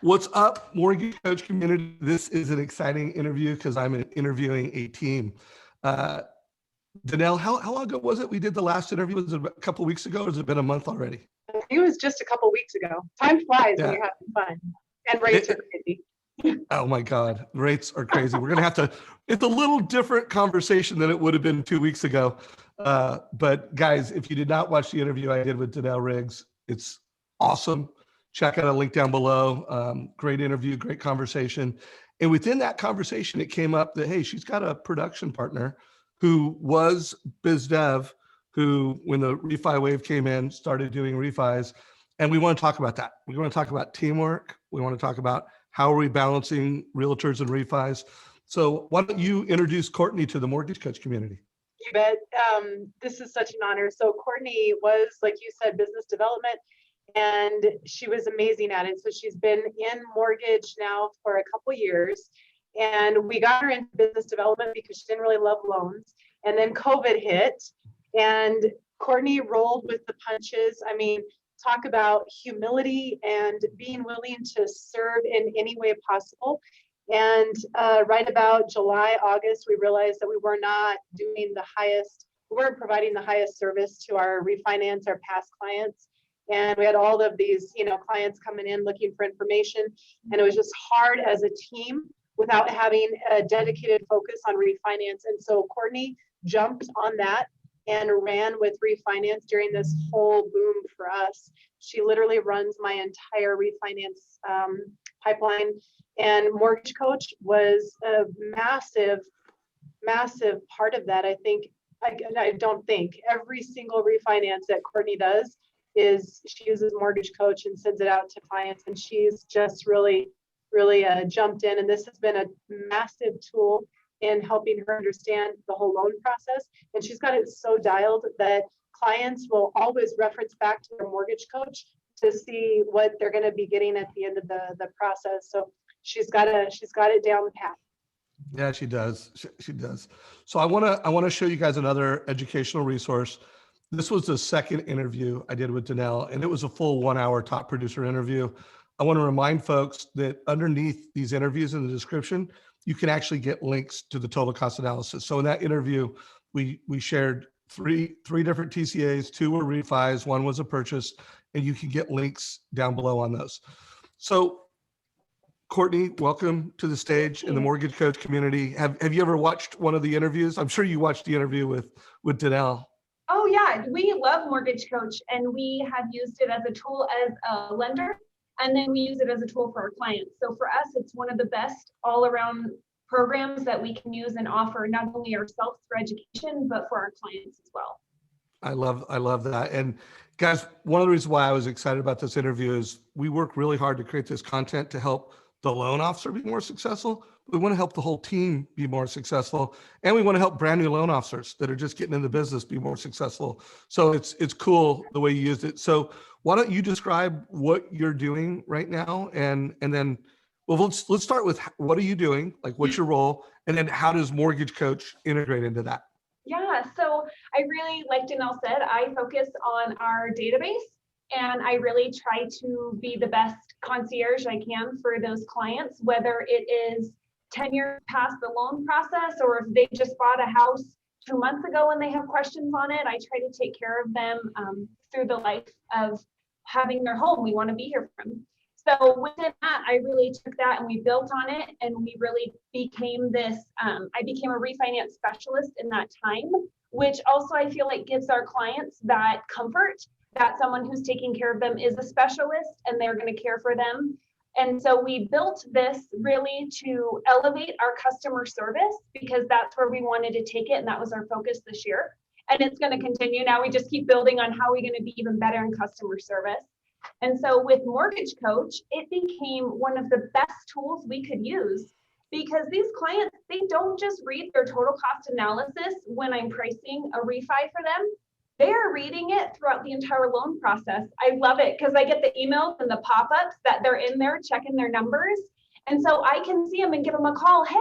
What's up, Mortgage Coach community? This is an exciting interview because I'm interviewing a team. Uh, Danell, how long ago was it we did the last interview? Was it a couple of weeks ago, or has it been a month already? It was just a couple weeks ago. Time flies when you're having fun. And rates are crazy. Oh my God, rates are crazy. We're gonna have to, it's a little different conversation than it would have been 2 weeks ago. But guys, if you did not watch the interview I did with Danell Riggs, it's awesome. Check out a link down below. Great interview, great conversation. And within that conversation, it came up that, hey, she's got a production partner who was biz dev, who, when the refi wave came in, started doing refis. And we want to talk about that. We want to talk about teamwork. We want to talk about how are we balancing realtors and refis. So why don't you introduce Courtney to the Mortgage Coach community? You bet. This is such an honor. So Courtney was, like you said, business development, and she was amazing at it. So she's been in mortgage now for a couple years, and we got her into business development because she didn't really love loans. And then COVID hit, and Courtney rolled with the punches. I mean, talk about humility and being willing to serve in any way possible. And right about July, August, we realized that we were not doing the highest, we weren't providing the highest service to our refinance, our past clients. And we had all of these, clients coming in looking for information. And it was just hard as a team without having a dedicated focus on refinance. And so Courtney jumped on that and ran with refinance during this whole boom for us. She literally runs my entire refinance pipeline. And Mortgage Coach was a massive, massive part of that. I don't think every single refinance that Courtney does is she uses Mortgage Coach and sends it out to clients. And she's just really jumped in. And this has been a massive tool in helping her understand the whole loan process. And she's got it so dialed that clients will always reference back to their Mortgage Coach to see what they're going to be getting at the end of the process. So she's got it down the path. Yeah, she does. She does. So I want to show you guys another educational resource. This was the second interview I did with Danell, and it was a full 1 hour top producer interview. I want to remind folks that underneath these interviews in the description, you can actually get links to the total cost analysis. So in that interview, we shared three different TCAs, 2 were refis, 1 was a purchase, and you can get links down below on those. So Courtney, welcome to the stage in the Mortgage Coach community. Have you ever watched one of the interviews? I'm sure you watched the interview with Danell. Oh yeah, we love Mortgage Coach, and we have used it as a tool as a lender, and then we use it as a tool for our clients. So for us, it's one of the best all-around programs that we can use and offer not only ourselves for education, but for our clients as well. I love that. And guys, one of the reasons why I was excited about this interview is we work really hard to create this content to help the loan officer be more successful. We want to help the whole team be more successful. And we want to help brand new loan officers that are just getting in the business be more successful. So it's cool the way you used it. So why don't you describe what you're doing right now? And then, well, let's start with what are you doing? Like, what's your role? And then how does Mortgage Coach integrate into that? Yeah, so I really, like Danell said, I focus on our database, and I really try to be the best concierge I can for those clients, whether it is 10 years past the loan process, or if they just bought a house 2 months ago and they have questions on it. I try to take care of them through the life of having their home. We want to be here for them. So within that, I really took that and we built on it, and we really became this, I became a refinance specialist in that time, which also I feel like gives our clients that comfort that someone who's taking care of them is a specialist and they're going to care for them. And so we built this really to elevate our customer service, because that's where we wanted to take it. And that was our focus this year. And it's going to continue. Now we just keep building on how we're going to be even better in customer service. And so with Mortgage Coach, it became one of the best tools we could use, because these clients, they don't just read their total cost analysis when I'm pricing a refi for them. They are reading it throughout the entire loan process. I love it because I get the emails and the pop-ups that they're in there checking their numbers. And so I can see them and give them a call. Hey,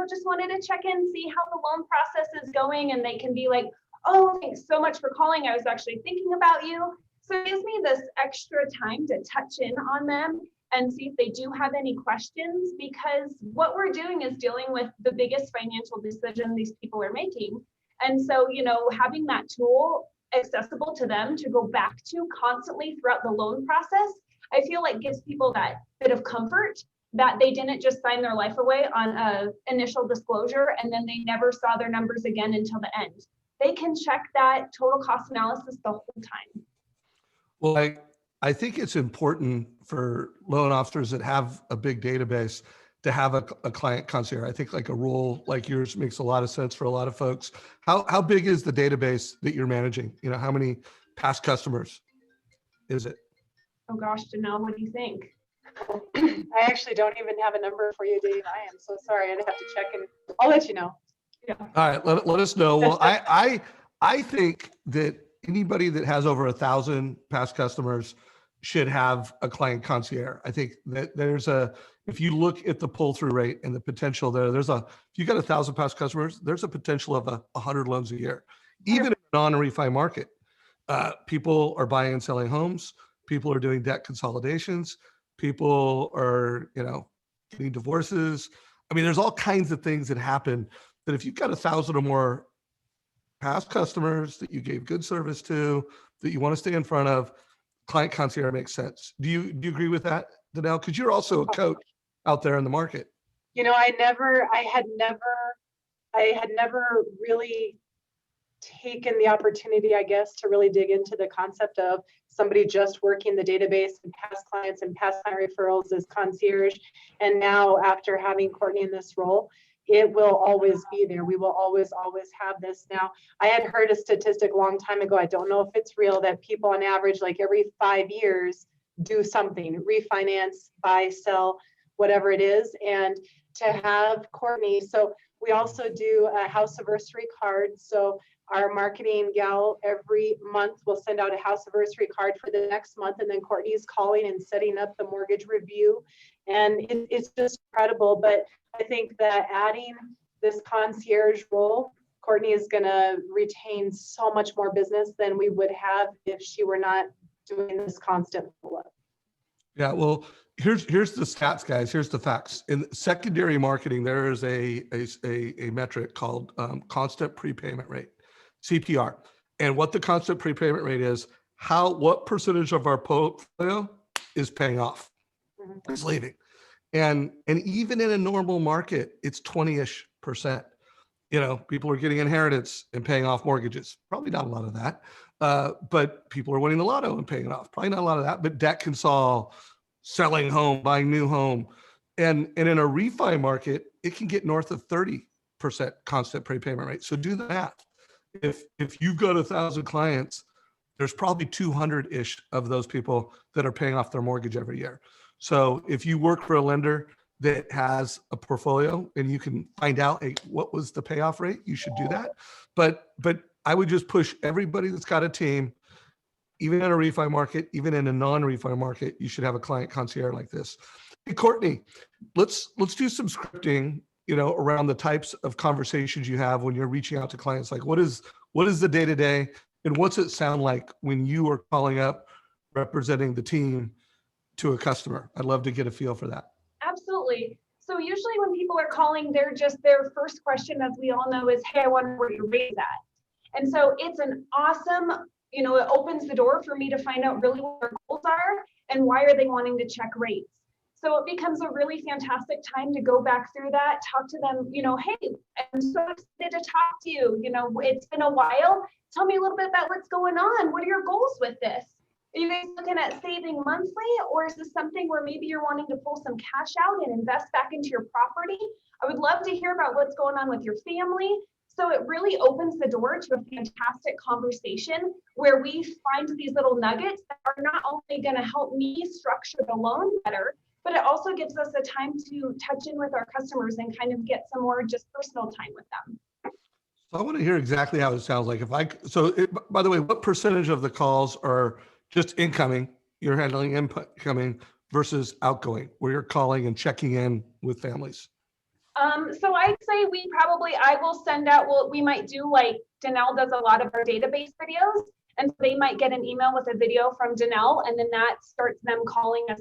just wanted to check in, see how the loan process is going. And they can be like, oh, thanks so much for calling. I was actually thinking about you. So it gives me this extra time to touch in on them and see if they do have any questions, because what we're doing is dealing with the biggest financial decision these people are making. And so, having that tool accessible to them to go back to constantly throughout the loan process, I feel like gives people that bit of comfort that they didn't just sign their life away on a initial disclosure and then they never saw their numbers again until the end. They can check that total cost analysis the whole time. Well, I think it's important for loan officers that have a big database to have a client concierge. I think like a role like yours makes a lot of sense for a lot of folks. How big is the database that you're managing? How many past customers is it? Oh gosh, Danell, what do you think? I actually don't even have a number for you, Dave. I am so sorry. I'd have to check and I'll let you know. Yeah. All right, let us know. Well, I think that anybody that has over 1,000 past customers should have a client concierge. I think that if you look at the pull-through rate and the potential there, if you got 1,000 past customers, there's a potential of 100 loans a year, even in a non-refi market. People are buying and selling homes. People are doing debt consolidations. People are, getting divorces. I mean, there's all kinds of things that happen that if you've got 1,000 or more past customers that you gave good service to, that you want to stay in front of, client concierge makes sense. Do you agree with that, Danell? Because you're also a coach out there in the market. I had never really taken the opportunity, I guess, to really dig into the concept of somebody just working the database and past clients and past client referrals as concierge. And now after having Courtney in this role, it will always be there. We will always have this. Now, I had heard a statistic a long time ago. I don't know if it's real, that people on average, like every 5 years, do something, refinance, buy, sell, whatever it is. And to have Courtney, so we also do a house anniversary card. So our marketing gal every month will send out a house anniversary card for the next month. And then Courtney is calling and setting up the mortgage review. And it's just incredible. But I think that adding this concierge role, Courtney is going to retain so much more business than we would have if she were not doing this constant follow-up. Yeah, well, here's the stats, guys. Here's the facts. In secondary marketing, there is a metric called constant prepayment rate, CPR. And what the constant prepayment rate is, what percentage of our portfolio is paying off, is leaving. And even in a normal market, it's 20-ish%. People are getting inheritance and paying off mortgages. Probably not a lot of that. But people are winning the lotto and paying it off. Probably not a lot of that. But debt consol, selling home, buying new home. And in a refi market, it can get north of 30% constant prepayment rate. So do the math. If you've got 1,000 clients, there's probably 200-ish of those people that are paying off their mortgage every year. So if you work for a lender that has a portfolio and you can find out, hey, what was the payoff rate, you should do that. But I would just push everybody that's got a team, even in a refi market, even in a non-refi market, you should have a client concierge like this. Hey, Courtney, let's do some scripting, around the types of conversations you have when you're reaching out to clients. Like what is the day-to-day and what's it sound like when you are calling up representing the team to a customer? I'd love to get a feel for that. Absolutely. So usually when people are calling, their first question, as we all know, is, hey, I wonder where your rate's at. And so it's an awesome, it opens the door for me to find out really what their goals are and why are they wanting to check rates. So it becomes a really fantastic time to go back through that, talk to them, hey, I'm so excited to talk to you. It's been a while. Tell me a little bit about what's going on. What are your goals with this? Are you guys looking at saving monthly, or is this something where maybe you're wanting to pull some cash out and invest back into your property? I would love to hear about what's going on with your family. So it really opens the door to a fantastic conversation where we find these little nuggets that are not only going to help me structure the loan better, but it also gives us a time to touch in with our customers and kind of get some more just personal time with them. So I want to hear exactly how it sounds like. By the way, what percentage of the calls are just incoming, you're handling incoming versus outgoing, where you're calling and checking in with families? So I'd say I will send out, we might do like Danell does a lot of our database videos. And so they might get an email with a video from Danell, and then that starts them calling us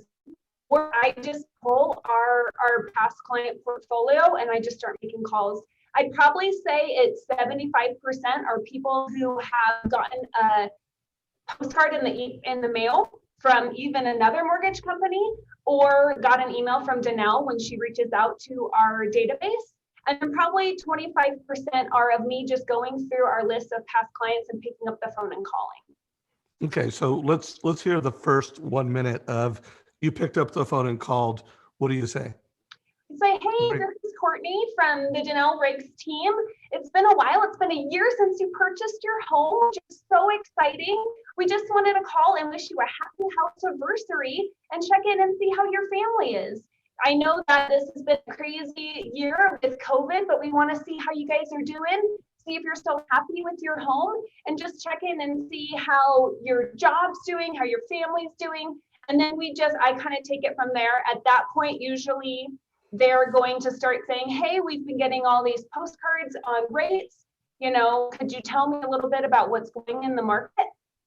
or I just pull our past client portfolio and I just start making calls. I'd probably say it's 75% are people who have gotten a postcard in the mail from even another mortgage company, or got an email from Danell when she reaches out to our database. And then probably 25% are of me just going through our list of past clients and picking up the phone and calling. Okay, so let's hear the first 1 minute of you picked up the phone and called. What do you say? Say, hey, this is Courtney from the Danell Riggs team. It's been a while. It's been a year since you purchased your home, which is so exciting. We just wanted to call and wish you a happy house anniversary and check in and see how your family is. I know that this has been a crazy year with COVID, but we want to see how you guys are doing, see if you're still happy with your home, and just check in and see how your job's doing, how your family's doing. And then I kind of take it from there. At that point, usually they're going to start saying, hey, we've been getting all these postcards on rates. Could you tell me a little bit about what's going in the market?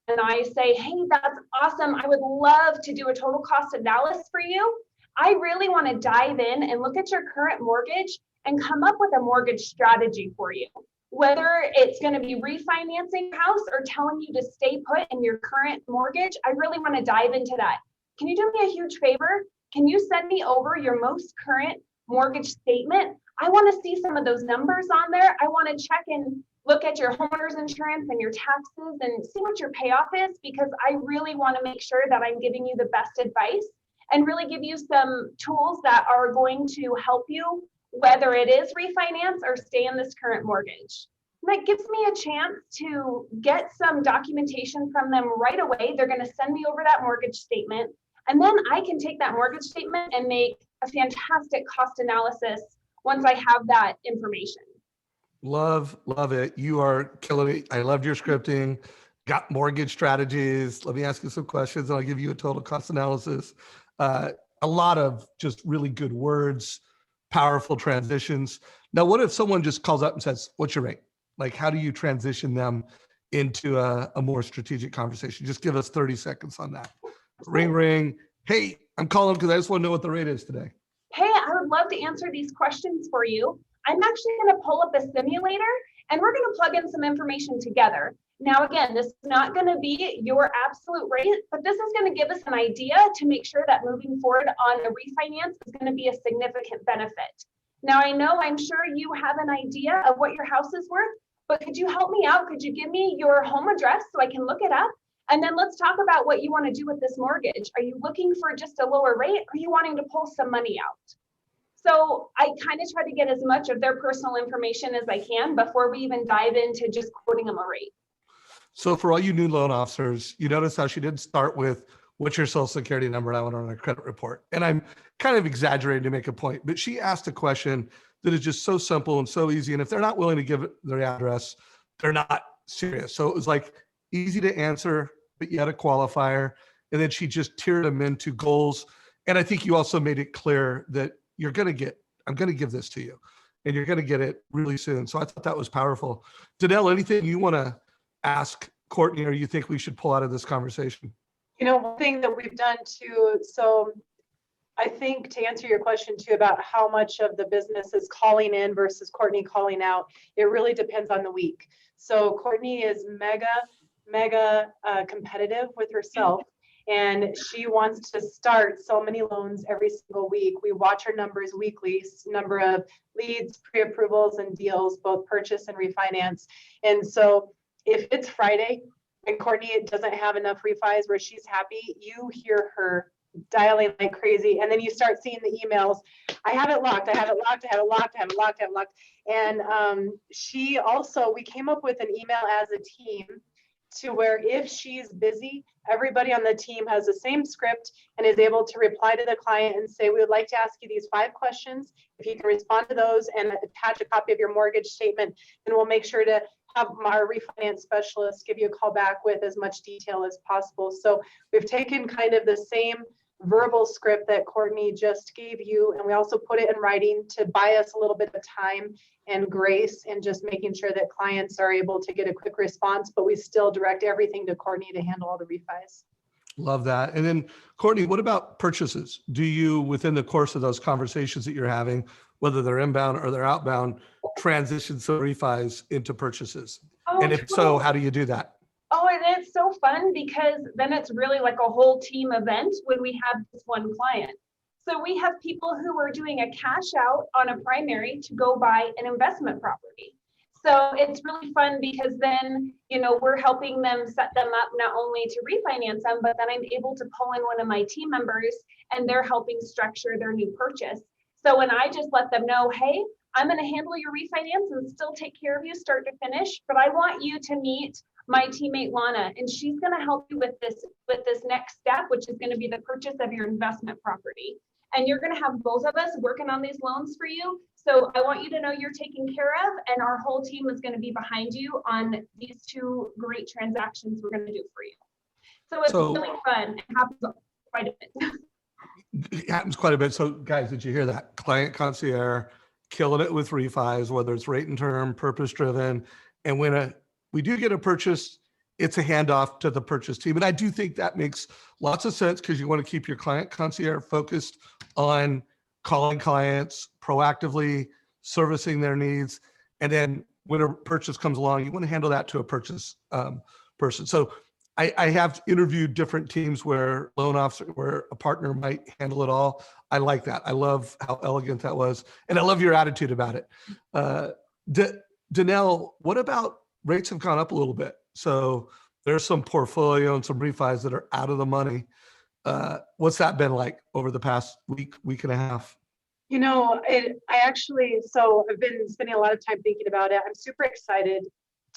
And I say, hey, that's awesome. I would love to do a total cost analysis for you. I really want to dive in and look at your current mortgage and come up with a mortgage strategy for you. Whether it's going to be refinancing your house or telling you to stay put in your current mortgage, I really want to dive into that. Can you do me a huge favor? Can you send me over your most current mortgage statement? I want to see some of those numbers on there. I want to check and look at your homeowner's insurance and your taxes and see what your payoff is, because I really want to make sure that I'm giving you the best advice and really give you some tools that are going to help you, whether it is refinance or stay in this current mortgage. And that gives me a chance to get some documentation from them right away. They're going to send me over that mortgage statement. And then I can take that mortgage statement and make a fantastic cost analysis once I have that information. Love it. You are killing it. I loved your scripting. Got mortgage strategies. Let me ask you some questions and I'll give you a total cost analysis. A lot of just really good words, powerful transitions. Now, what if someone just calls up and says, what's your rate? Like, how do you transition them into a more strategic conversation? Just give us 30 seconds on that. Ring, ring. Hey, I'm calling because I just want to know what the rate is today. Hey, I would love to answer these questions for you. I'm actually going to pull up a simulator and we're going to plug in some information together. Now, again, this is not going to be your absolute rate, but this is going to give us an idea to make sure that moving forward on a refinance is going to be a significant benefit. Now, I'm sure you have an idea of what your house is worth, but could you help me out? Could you give me your home address so I can look it up? And then let's talk about what you want to do with this mortgage. Are you looking for just a lower rate? Or are you wanting to pull some money out? So I kind of try to get as much of their personal information as I can before we even dive into just quoting them a rate. So for all you new loan officers, you notice how she didn't start with what's your social security number and I want on a credit report. And I'm kind of exaggerating to make a point, but she asked a question that is just so simple and so easy. And if they're not willing to give their address, they're not serious. So it was like easy to answer, but you had a qualifier. And then she just tiered them into goals. And I think you also made it clear that I'm going to give this to you and you're going to get it really soon. So I thought that was powerful. Danell, anything you want to ask Courtney or you think we should pull out of this conversation? One thing that we've done too, so I think to answer your question too about how much of the business is calling in versus Courtney calling out, it really depends on the week. So Courtney is mega competitive with herself. And she wants to start so many loans every single week. We watch her numbers weekly, number of leads, pre-approvals, and deals, both purchase and refinance. And so if it's Friday and Courtney doesn't have enough refis where she's happy, you hear her dialing like crazy. And then you start seeing the emails. I have it locked. I have it locked. I have it locked. I have it locked. I have it locked. And we came up with an email as a team to where if she's busy, everybody on the team has the same script and is able to reply to the client and say, we would like to ask you these 5 questions. If you can respond to those and attach a copy of your mortgage statement, then we'll make sure to have our refinance specialist give you a call back with as much detail as possible. So we've taken kind of the same verbal script that Courtney just gave you, and we also put it in writing to buy us a little bit of time and grace and just making sure that clients are able to get a quick response, but we still direct everything to Courtney to handle all the refis. Love that. And then Courtney, what about purchases? Do you, within the course of those conversations that you're having, whether they're inbound or they're outbound, transition some refis into purchases? Oh, And if so, totally. how do you do that? Oh, and it's so fun because then it's really like a whole team event when we have this one client. So we have people who are doing a cash out on a primary to go buy an investment property. So it's really fun because then, we're helping them set them up not only to refinance them, but then I'm able to pull in one of my team members and they're helping structure their new purchase. So when I just let them know, hey, I'm going to handle your refinance and still take care of you start to finish, but I want you to meet my teammate Lana, and she's going to help you with this next step, which is going to be the purchase of your investment property. And you're going to have both of us working on these loans for you. So I want you to know you're taken care of, and our whole team is going to be behind you on these two great transactions we're going to do for you. So it's really fun. It happens quite a bit. It happens quite a bit. So guys, did you hear that? Client Concierge, killing it with refis, whether it's rate and term, purpose driven. And when we do get a purchase, it's a handoff to the purchase team. And I do think that makes lots of sense because you want to keep your Client Concierge focused on calling clients proactively, servicing their needs. And then when a purchase comes along, you want to handle that to a purchase person. So I have interviewed different teams where where a partner might handle it all. I like that. I love how elegant that was. And I love your attitude about it. Danell, what about rates have gone up a little bit? So there's some portfolio and some refis that are out of the money. What's that been like over the past week and a half? I've been spending a lot of time thinking about it. I'm super excited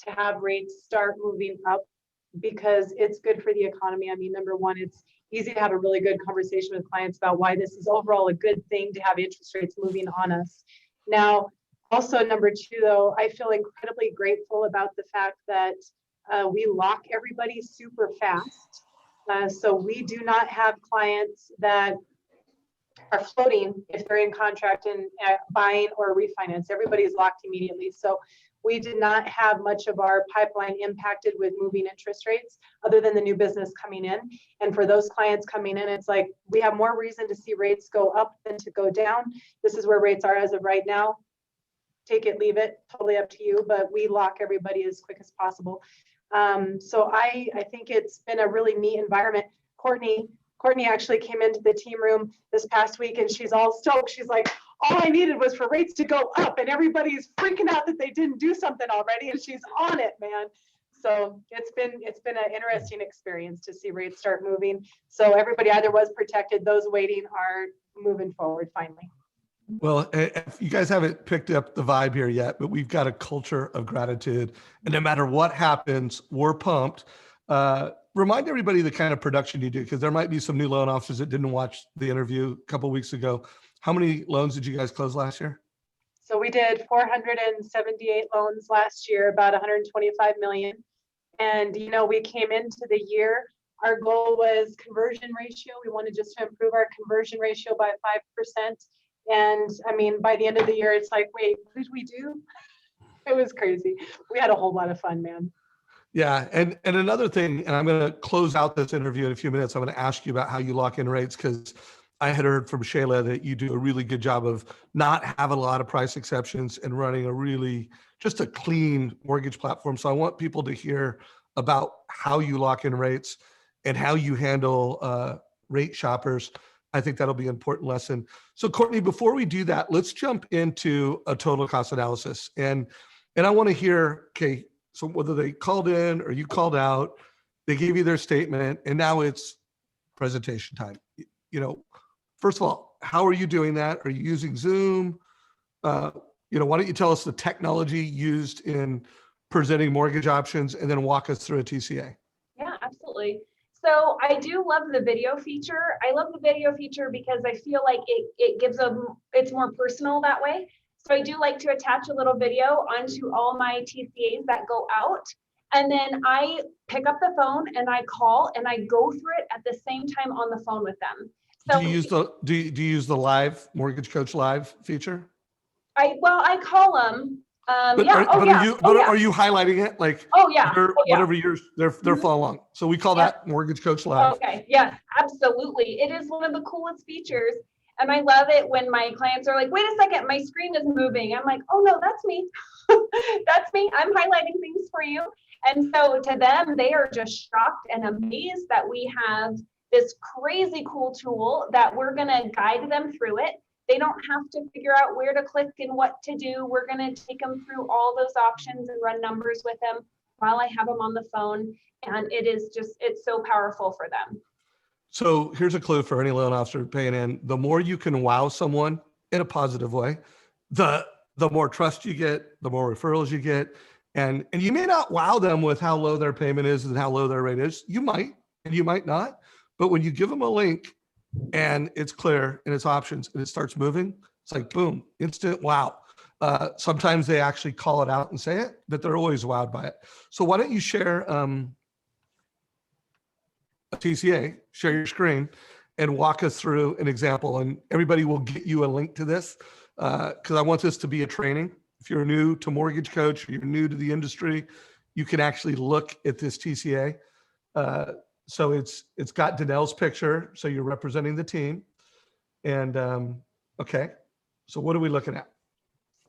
to have rates start moving up because it's good for the economy. I mean, number one, it's easy to have a really good conversation with clients about why this is overall a good thing to have interest rates moving on us. Now, also number two, though, I feel incredibly grateful about the fact that we lock everybody super fast. So we do not have clients that are floating if they're in contract and buying or refinance. Everybody's locked immediately. So we did not have much of our pipeline impacted with moving interest rates other than the new business coming in. And for those clients coming in, it's like we have more reason to see rates go up than to go down. This is where rates are as of right now. Take it, leave it, totally up to you, but we lock everybody as quick as possible. So I think it's been a really neat environment. Courtney actually came into the team room this past week and she's all stoked. She's like, all I needed was for rates to go up and everybody's freaking out that they didn't do something already. And she's on it, man. So it's been an interesting experience to see rates start moving. So everybody either was protected, those waiting are moving forward finally. Well, if you guys haven't picked up the vibe here yet, but we've got a culture of gratitude. And no matter what happens, we're pumped. Remind everybody the kind of production you do, because there might be some new loan officers that didn't watch the interview a couple of weeks ago. How many loans did you guys close last year? So we did 478 loans last year, about 125 million. And, we came into the year, our goal was conversion ratio. We wanted just to improve our conversion ratio by 5%. And I mean, by the end of the year, it's like, wait, what did we do? It was crazy. We had a whole lot of fun, man. Yeah. And another thing, and I'm going to close out this interview in a few minutes. I'm going to ask you about how you lock in rates, because I had heard from Shayla that you do a really good job of not having a lot of price exceptions and running just a clean mortgage platform. So I want people to hear about how you lock in rates and how you handle rate shoppers. I think that'll be an important lesson. So Courtney, before we do that, let's jump into a total cost analysis. And I want to hear, okay, so whether they called in or you called out, they gave you their statement, and now it's presentation time. First of all, how are you doing that? Are you using Zoom? Why don't you tell us the technology used in presenting mortgage options, and then walk us through a TCA? Yeah, absolutely. So I do love the video feature. I love the video feature because I feel like it gives it's more personal that way. So I do like to attach a little video onto all my TCAs that go out. And then I pick up the phone and I call and I go through it at the same time on the phone with them. So do you use the live Mortgage Coach Live feature? I call them But Yeah. are, Oh, but yeah. are you Oh, yeah. are you highlighting it like Oh, yeah. Oh, yeah. whatever years they're Mhm. follow along? So we call Yeah. that Mortgage Coach Live. Okay, yes, absolutely. It is one of the coolest features. And I love it when my clients are like, wait a second, my screen is moving. I'm like, oh no, that's me. That's me. I'm highlighting things for you. And so to them, they are just shocked and amazed that we have this crazy cool tool that we're going to guide them through it. They don't have to figure out where to click and what to do. We're going to take them through all those options and run numbers with them while I have them on the phone. And it is just, it's so powerful for them. So here's a clue for any loan officer paying in. The more you can wow someone in a positive way, the more trust you get, the more referrals you get. And you may not wow them with how low their payment is and how low their rate is. You might, and you might not. But when you give them a link and it's clear and it's options and it starts moving, it's like, boom, instant wow. Sometimes they actually call it out and say it, but they're always wowed by it. So why don't you share a TCA, share your screen and walk us through an example, and everybody will get you a link to this because I want this to be a training. If you're new to Mortgage Coach or you're new to the industry, you can actually look at this TCA. So it's got Danell's picture, so you're representing the team. And okay, so what are we looking at?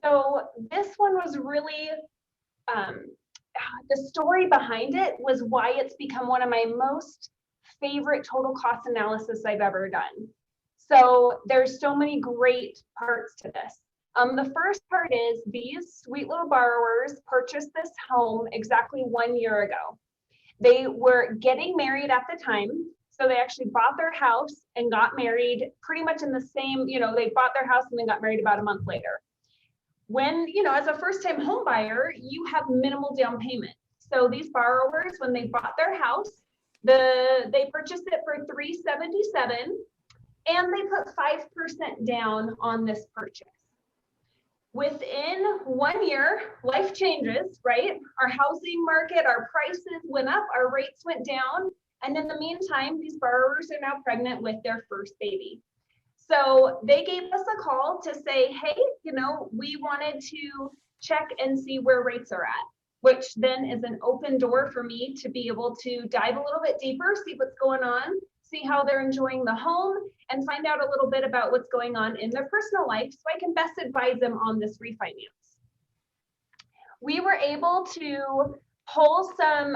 So this one was really, the story behind it was why it's become one of my most favorite total cost analysis I've ever done. So there's so many great parts to this. The first part is these sweet little borrowers purchased this home exactly 1 year ago. They were getting married at the time. So they actually bought their house and got married pretty much in the same, they bought their house and then got married about a month later. When, as a first-time home buyer, you have minimal down payment. So these borrowers, when they bought their house, they purchased it for $377 and they put 5% down on this purchase. Within 1 year, life changes, right? Our housing market, our prices went up, our rates went down. And in the meantime, these borrowers are now pregnant with their first baby. So they gave us a call to say, hey, we wanted to check and see where rates are at, which then is an open door for me to be able to dive a little bit deeper, see what's going on, see how they're enjoying the home, and find out a little bit about what's going on in their personal life so I can best advise them on this refinance. We were able to pull some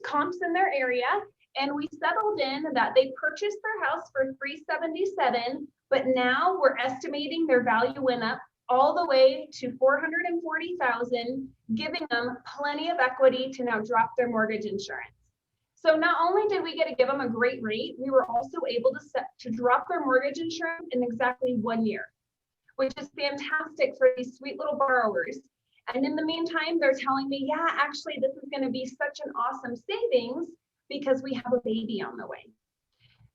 comps in their area, and we settled in that they purchased their house for $377, but now we're estimating their value went up all the way to $440,000, giving them plenty of equity to now drop their mortgage insurance. So not only did we get to give them a great rate, we were also able to drop their mortgage insurance in exactly 1 year, which is fantastic for these sweet little borrowers. And in the meantime, they're telling me, yeah, actually, this is going to be such an awesome savings because we have a baby on the way.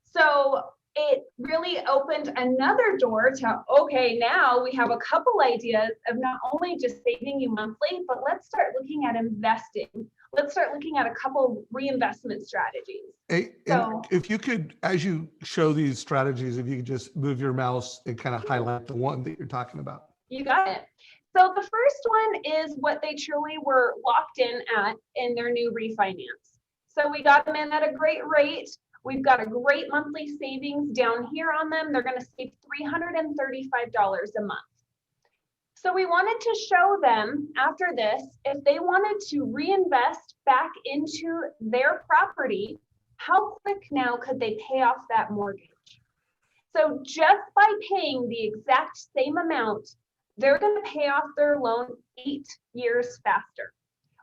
So it really opened another door to, okay, now we have a couple ideas of not only just saving you monthly, but let's start looking at investing. Let's start looking at a couple reinvestment strategies. Hey, and if you could, as you show these strategies, if you could just move your mouse and kind of highlight the one that you're talking about. You got it. So the first one is what they truly were locked in their new refinance. So we got them in at a great rate. We've got a great monthly savings down here on them. They're going to save $335 a month. So we wanted to show them after this, if they wanted to reinvest back into their property, how quick now could they pay off that mortgage? So just by paying the exact same amount, they're going to pay off their loan 8 years faster,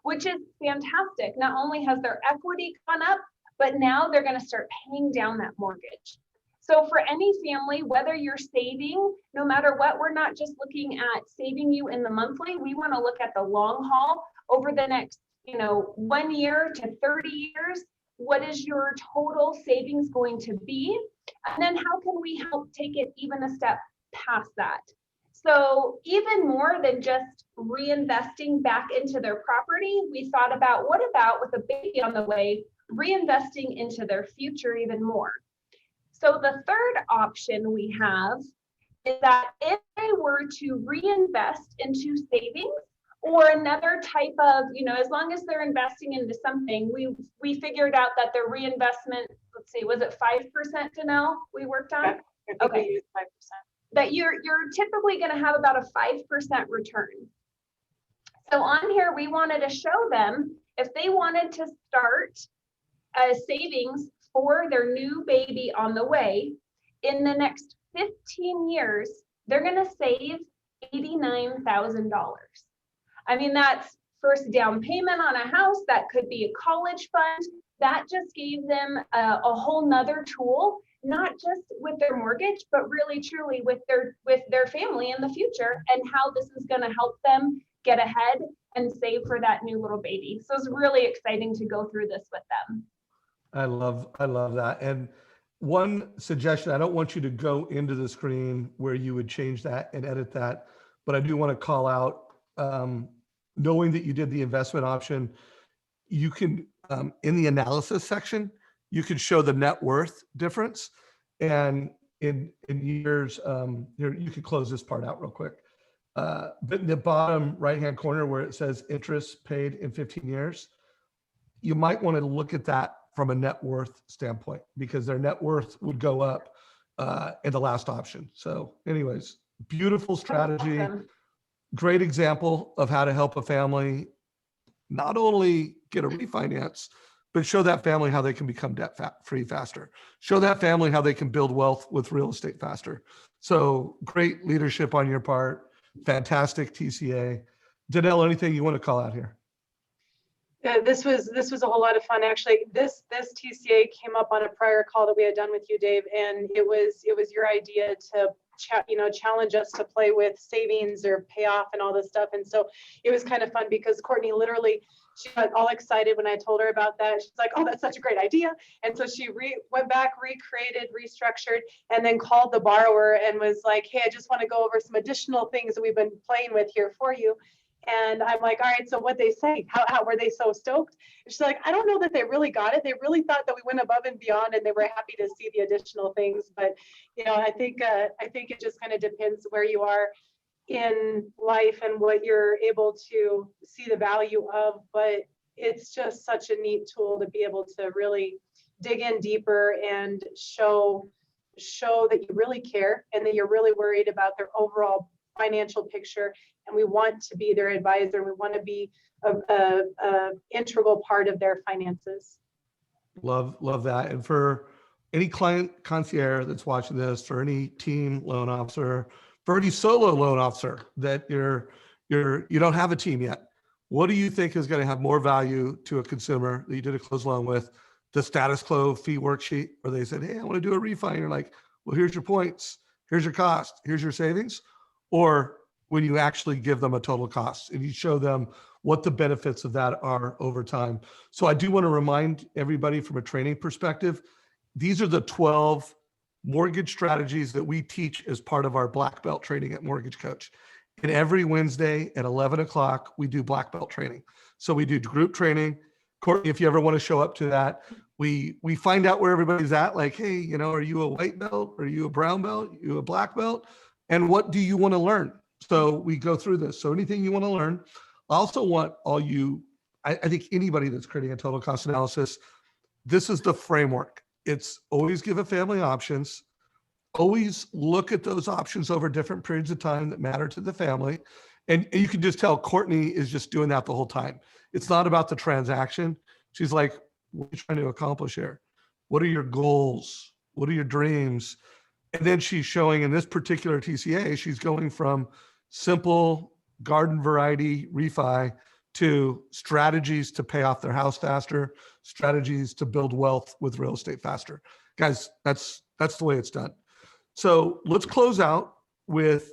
which is fantastic. Not only has their equity gone up, but now they're going to start paying down that mortgage. So for any family, whether you're saving, no matter what, we're not just looking at saving you in the monthly. We want to look at the long haul over the next, 1 year to 30 years. What is your total savings going to be? And then how can we help take it even a step past that? So even more than just reinvesting back into their property, we thought about what about with a baby on the way, reinvesting into their future even more. So the third option we have is that if they were to reinvest into savings Or another type of, as long as they're investing into something, we figured out that their reinvestment, let's see, was it 5%, Danell, we worked on? Yeah, I think Okay. we used 5%. That you're typically going to have about a 5% return. So on here, we wanted to show them if they wanted to start a savings for their new baby on the way, in the next 15 years, they're going to save $89,000. I mean, that's first down payment on a house. That could be a college fund. That just gave them a whole nother tool, not just with their mortgage, but really truly with their family in the future, and how this is going to help them get ahead and save for that new little baby. So it's really exciting to go through this with them. I love that. And one suggestion, I don't want you to go into the screen where you would change that and edit that, but I do want to call out, knowing that you did the investment option, you can, in the analysis section, you can show the net worth difference. And in years, here, you can close this part out real quick. But in the bottom right-hand corner where it says interest paid in 15 years, you might want to look at that from a net worth standpoint, because their net worth would go up in the last option. So anyways, beautiful strategy. Awesome. Great example of how to help a family not only get a refinance, but show that family how they can become debt free faster. Show that family how they can build wealth with real estate faster. So great leadership on your part. Fantastic TCA. Danell, anything you want to call out here? This was a whole lot of fun, actually. This TCA came up on a prior call that we had done with you, Dave, and it was your idea to challenge us to play with savings or payoff and all this stuff. And so it was kind of fun because Courtney literally, she got all excited when I told her about that. She's like, "Oh, that's such a great idea." And so she went back, recreated, restructured, and then called the borrower and was like, "Hey, I just want to go over some additional things that we've been playing with here for you." And I'm like, "All right, so what'd they say? How were they so stoked?" And she's like, "I don't know that they really got it. They really thought that we went above and beyond, and they were happy to see the additional things." But I think it just kind of depends where you are in life and what you're able to see the value of. But it's just such a neat tool to be able to really dig in deeper and show that you really care and that you're really worried about their overall financial picture, and we want to be their advisor. We want to be a integral part of their finances. Love that. And for any client concierge that's watching this, for any team loan officer, for any solo loan officer that you don't have a team yet, what do you think is going to have more value to a consumer that you did a closed loan with? The status quo fee worksheet, where they said, "Hey, I want to do a refi." And you're like, "Well, here's your points, here's your cost, here's your savings." Or when you actually give them a total cost and you show them what the benefits of that are over time. So I do want to remind everybody from a training perspective, these are the 12 mortgage strategies that we teach as part of our black belt training at Mortgage Coach. And every Wednesday at 11 o'clock, we do black belt training. So we do group training. Courtney, if you ever want to show up to that, we find out where everybody's at. Like, hey, are you a white belt? Are you a brown belt? Are you a black belt? And what do you want to learn? So we go through this. So anything you want to learn. I also want I think anybody that's creating a total cost analysis, this is the framework. It's always give a family options, always look at those options over different periods of time that matter to the family. And you can just tell Courtney is just doing that the whole time. It's not about the transaction. She's like, "What are you trying to accomplish here? What are your goals? What are your dreams?" And then she's showing in this particular TCA, she's going from simple garden variety refi to strategies to pay off their house faster, strategies to build wealth with real estate faster. Guys, that's the way it's done. So let's close out with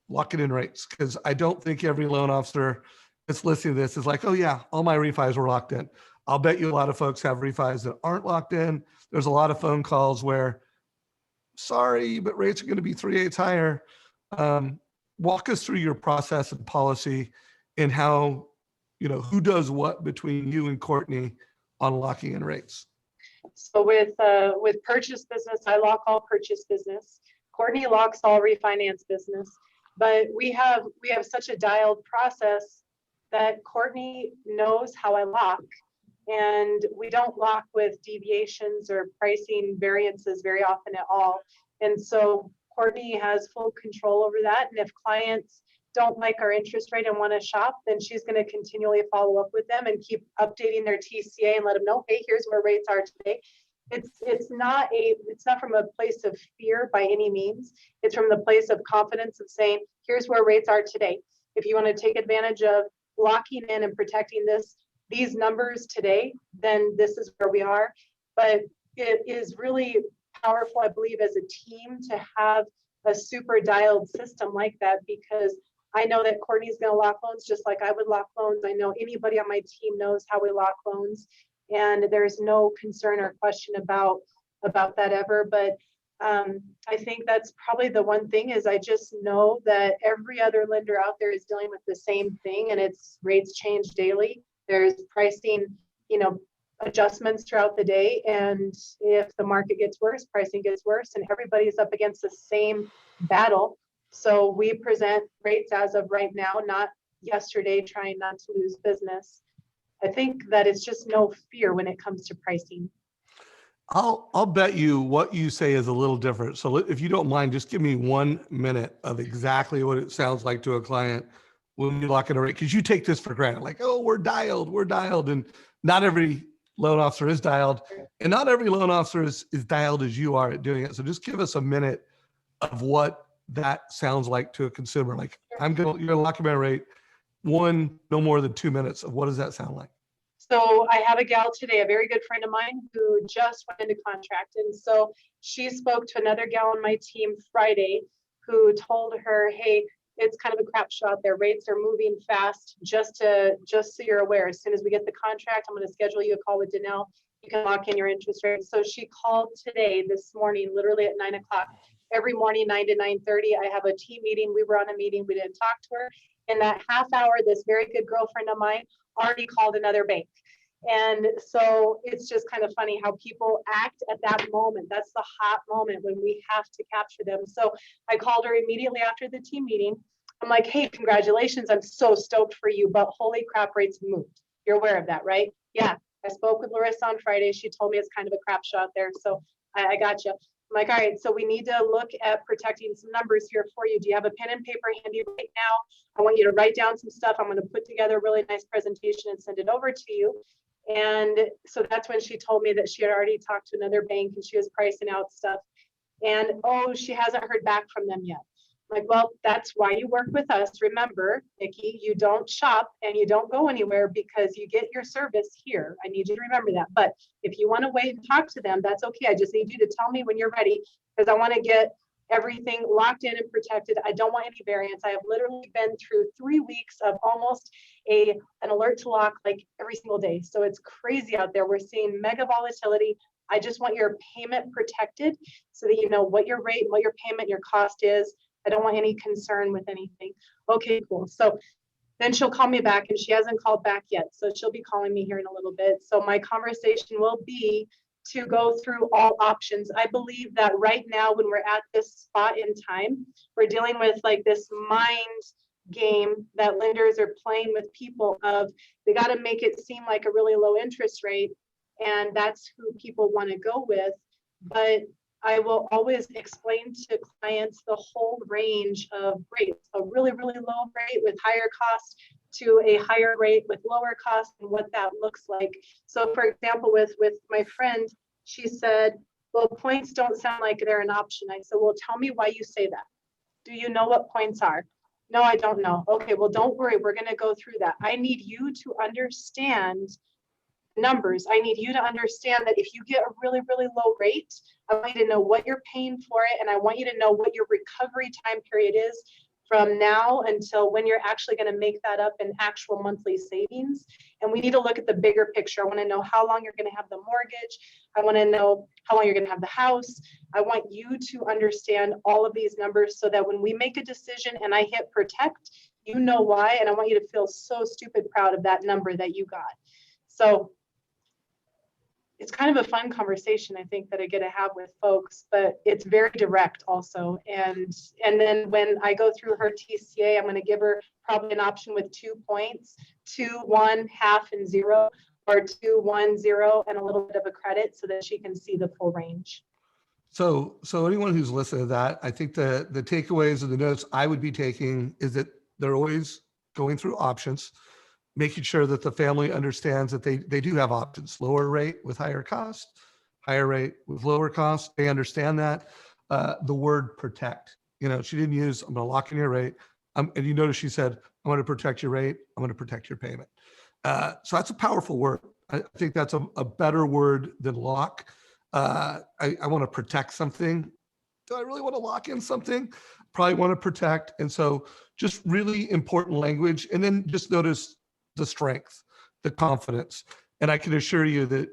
locking in rates, because I don't think every loan officer that's listening to this is like, "Oh yeah, all my refis were locked in." I'll bet you a lot of folks have refis that aren't locked in. There's a lot of phone calls where, "Sorry, but rates are going to be 3/8 higher." Walk us through your process and policy and how, who does what between you and Courtney on locking in rates. So with purchase business, I lock all purchase business. Courtney locks all refinance business. But we have such a dialed process that Courtney knows how I lock, and we don't lock with deviations or pricing variances very often at all. And so Courtney has full control over that. And if clients don't like our interest rate and want to shop, then she's going to continually follow up with them and keep updating their TCA and let them know, hey, here's where rates are today. It's not from a place of fear by any means. It's from the place of confidence of saying, here's where rates are today. If you want to take advantage of locking in and protecting these numbers today, then this is where we are. But it is really powerful, I believe, as a team to have a super dialed system like that, because I know that Courtney's going to lock loans just like I would lock loans. I know anybody on my team knows how we lock loans, and there's no concern or question about that ever. But I think that's probably the one thing is I just know that every other lender out there is dealing with the same thing, and it's rates change daily. There's pricing, adjustments throughout the day. And if the market gets worse, pricing gets worse, and everybody's up against the same battle. So we present rates as of right now, not yesterday, trying not to lose business. I think that it's just no fear when it comes to pricing. I'll bet you what you say is a little different. So if you don't mind, just give me 1 minute of exactly what it sounds like to a client when you lock in a rate, because you take this for granted, like, oh, we're dialed. And not every loan officer is dialed, and not every loan officer is dialed as you are at doing it. So just give us a minute of what that sounds like to a consumer. Like, you're gonna lock in my rate, no more than 2 minutes of what does that sound like? So I have a gal today, a very good friend of mine, who just went into contract. And so she spoke to another gal on my team Friday who told her, hey, it's kind of a crap shot there. Rates are moving fast. Just so you're aware, as soon as we get the contract, I'm going to schedule you a call with Danell. You can lock in your interest rate. So she called today, this morning, literally at 9 o'clock. Every morning, 9 to 9:30, I have a team meeting. We were on a meeting. We didn't talk to her. In that half hour, this very good girlfriend of mine already called another bank. And so it's just kind of funny how people act at that moment. That's the hot moment when we have to capture them. So I called her immediately after the team meeting. I'm like, hey, congratulations. I'm so stoked for you, but holy crap, rates moved. You're aware of that, right? Yeah. I spoke with Larissa on Friday. She told me it's kind of a crap shot there. So I got you. I'm like, all right, so we need to look at protecting some numbers here for you. Do you have a pen and paper handy right now? I want you to write down some stuff. I'm going to put together a really nice presentation and send it over to you. And so that's when she told me that she had already talked to another bank and she was pricing out stuff. And she hasn't heard back from them yet. I'm like, well, that's why you work with us. Remember, Nikki, you don't shop and you don't go anywhere because you get your service here. I need you to remember that. But if you want to wait and talk to them, that's okay. I just need you to tell me when you're ready, because I want to get everything locked in and protected. I don't want any variance. I have literally been through 3 weeks of almost an alert to lock like every single day. So it's crazy out there. We're seeing mega volatility. I just want your payment protected so that you know what your rate, what your payment, your cost is. I don't want any concern with anything. Okay, cool. So then she'll call me back, and she hasn't called back yet. So she'll be calling me here in a little bit. So my conversation will be to go through all options. I believe that right now, when we're at this spot in time, we're dealing with like this mind game that lenders are playing with people of, they got to make it seem like a really low interest rate, and that's who people want to go with. But I will always explain to clients the whole range of rates, a really, really low rate with higher cost to a higher rate with lower cost, and what that looks like. So for example, with my friend, she said, well, points don't sound like they're an option. I said, well, tell me why you say that. Do you know what points are? No, I don't know. Okay, well, don't worry. We're going to go through that. I need you to understand numbers. I need you to understand that if you get a really, really low rate, I want you to know what you're paying for it. And I want you to know what your recovery time period is from now until when you're actually going to make that up in actual monthly savings. And we need to look at the bigger picture. I want to know how long you're going to have the mortgage. I want to know how long you're going to have the house. I want you to understand all of these numbers so that when we make a decision and I hit protect, you know why. And I want you to feel so stupid proud of that number that you got. So it's kind of a fun conversation, I think, that I get to have with folks, but it's very direct also. And then when I go through her TCA, I'm going to give her probably an option with 2 points, 2, 1, half, and 0, or 2, 1, 0, and a little bit of a credit so that she can see the full range. So anyone who's listening to that, I think the takeaways and the notes I would be taking is that they're always going through options, making sure that the family understands that they do have options, lower rate with higher cost, higher rate with lower cost. They understand that. The word protect, she didn't use, I'm going to lock in your rate. And you notice she said, I'm going to protect your rate. I'm going to protect your payment. So that's a powerful word. I think that's a better word than lock. I want to protect something. Do I really want to lock in something? Probably want to protect. And so just really important language. And then just notice the strength, the confidence. And I can assure you that,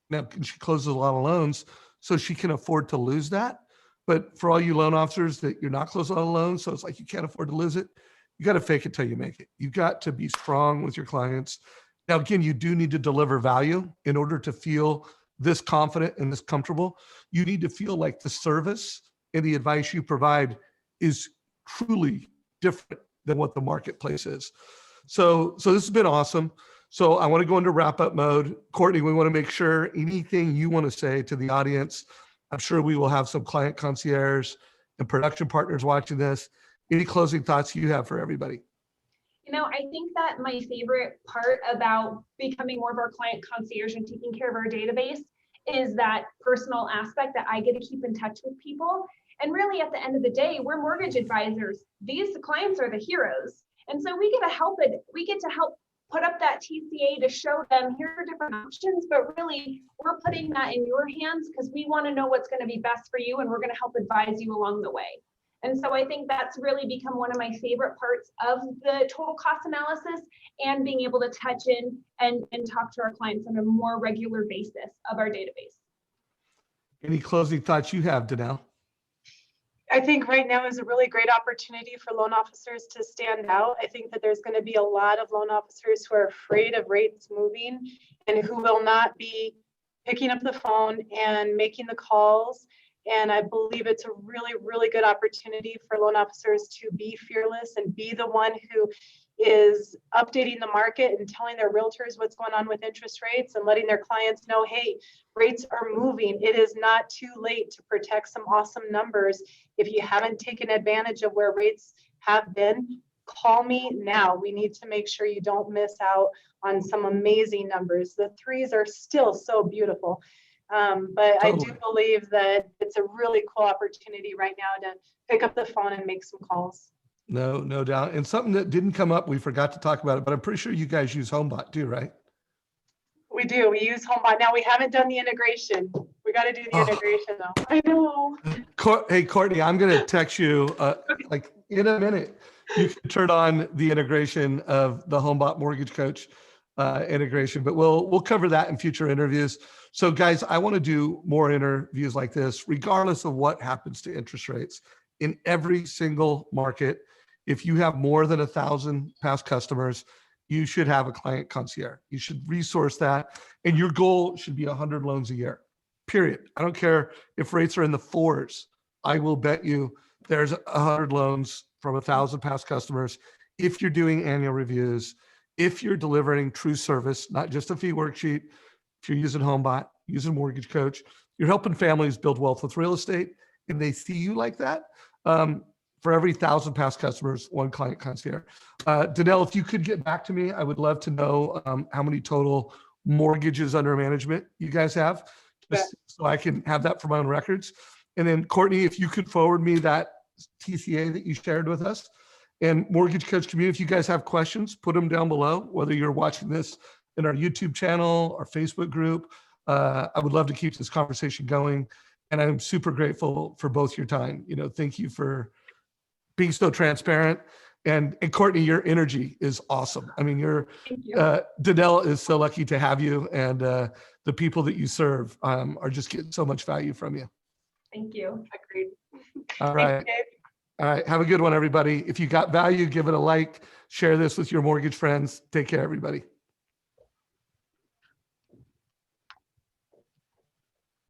now she closes a lot of loans, so she can afford to lose that. But for all you loan officers that you're not closing a lot of loans, so it's like you can't afford to lose it, you got to fake it till you make it. You got to be strong with your clients. Now, again, you do need to deliver value in order to feel this confident and this comfortable. You need to feel like the service and the advice you provide is truly different than what the marketplace is. So this has been awesome. So I want to go into wrap up mode. Courtney, we want to make sure anything you want to say to the audience. I'm sure we will have some client concierge and production partners watching this. Any closing thoughts you have for everybody? I think that my favorite part about becoming more of our client concierge and taking care of our database is that personal aspect that I get to keep in touch with people. And really, at the end of the day, we're mortgage advisors. These clients are the heroes. And so we get to help put up that TCA to show them here are different options, but really we're putting that in your hands because we want to know what's going to be best for you and we're going to help advise you along the way. And so I think that's really become one of my favorite parts of the total cost analysis and being able to touch in and talk to our clients on a more regular basis of our database. Any closing thoughts you have, Danell? I think right now is a really great opportunity for loan officers to stand out. I think that there's going to be a lot of loan officers who are afraid of rates moving and who will not be picking up the phone and making the calls. And I believe it's a really, really good opportunity for loan officers to be fearless and be the one who is updating the market and telling their realtors what's going on with interest rates and letting their clients know, hey, rates are moving. It is not too late to protect some awesome numbers. If you haven't taken advantage of where rates have been, call me now. We need to make sure you don't miss out on some amazing numbers. The threes are still so beautiful. But I do believe that it's a really cool opportunity right now to pick up the phone and make some calls. No doubt. And something that didn't come up, we forgot to talk about it, but I'm pretty sure you guys use HomeBot too, right? We do. We use HomeBot. Now we haven't done the integration. We got to do the integration though. I know. Hey, Courtney, I'm going to text you like in a minute. You can turn on the integration of the HomeBot Mortgage Coach integration, but we'll cover that in future interviews. So guys, I want to do more interviews like this, regardless of what happens to interest rates in every single market. If you have more than 1,000 past customers, you should have a client concierge. You should resource that. And your goal should be 100 loans a year, period. I don't care if rates are in the fours. I will bet you there's 100 loans from 1,000 past customers. If you're doing annual reviews, if you're delivering true service, not just a fee worksheet, if you're using HomeBot, using Mortgage Coach, you're helping families build wealth with real estate, and they see you like that. For every 1,000 past customers, one client concierge. Danell, if you could get back to me, I would love to know how many total mortgages under management you guys have, just so I can have that for my own records. And then Courtney, if you could forward me that TCA that you shared with us. And Mortgage Coach community, if you guys have questions, put them down below, whether you're watching this in our YouTube channel, our Facebook group. I would love to keep this conversation going. And I'm super grateful for both your time. Thank you for being so transparent. And Courtney, your energy is awesome. I mean, Danell is so lucky to have you, and the people that you serve are just getting so much value from you. Thank you. Agreed. All right. All right. Have a good one, everybody. If you got value, give it a like, share this with your mortgage friends. Take care, everybody.